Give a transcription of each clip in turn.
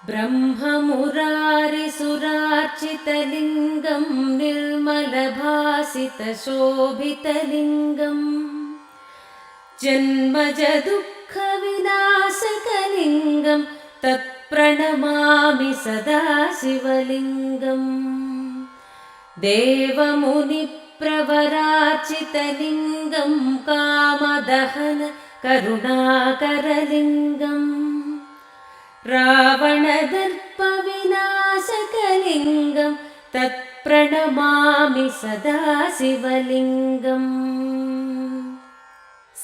ब्रह्ममुरारिसुरार्चितलिङ्गं निर्मलभासितशोभितलिङ्गम् जन्मजदुःखविनाशकलिङ्गं तत्प्रणमामि सदा शिवलिङ्गम् देवमुनिप्रवरार्चितलिङ्गं कामदहन करुणाकरलिङ्गम् रावणदर्पविनाशकलिङ्गं तत्प्रणमामि सदा शिवलिङ्गम्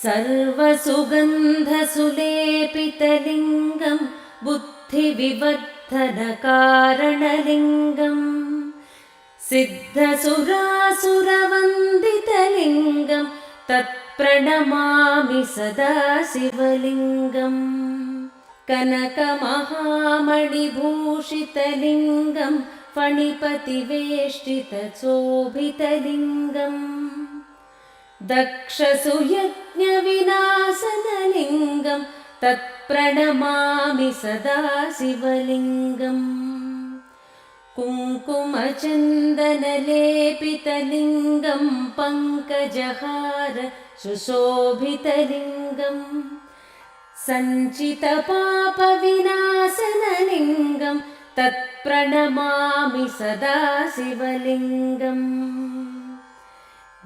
सर्वसुगन्धसुलेपितलिङ्गं बुद्धिविवर्धनकारणलिङ्गम् सिद्धसुरासुरवन्दितलिङ्गं तत्प्रणमामि सदा शिवलिङ्गम् कनकमहामणिभूषितलिङ्गं फणिपतिवेष्टितशोभितलिङ्गम् दक्षसुयज्ञविनाशनलिङ्गं तत्प्रणमामि सदा शिवलिङ्गम् कुङ्कुमचन्दनलेपितलिङ्गं पङ्कजहार सुशोभितलिङ्गम् सञ्चितपापविनाशनलिङ्गं तत्प्रणमामि सदा शिवलिङ्गम्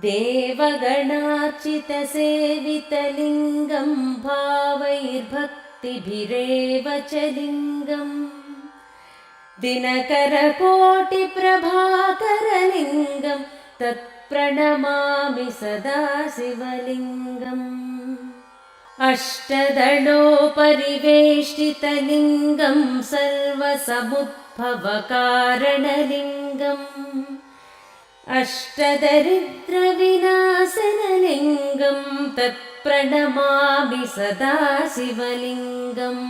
देवगणार्चितसेवितलिङ्गं भावैर्भक्तिभिरेव च लिङ्गम् दिनकरकोटिप्रभाकरलिङ्गं तत्प्रणमामि सदा शिवलिङ्गम् अष्टदलोपरिवेष्टितलिङ्गं सर्वसमुद्भवकारणलिङ्गम् अष्टदरिद्रविनाशनलिङ्गं तत्प्रणमामि सदा शिवलिङ्गम्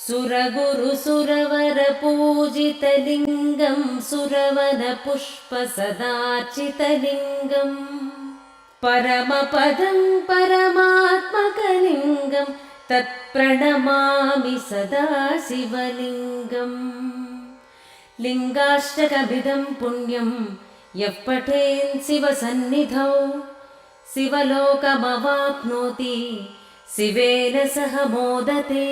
सुरगुरुसुरवरपूजितलिङ्गं सुरवनपुष्पसदार्चितलिङ्गम् परमपदं परमात्मकलिङ्गं तत्प्रणमामि सदा शिवलिङ्गम् लिङ्गाष्टकमिदं पुण्यं यः पठेन् शिवसन्निधौ शिवलोकमवाप्नोति शिवेन सह मोदते।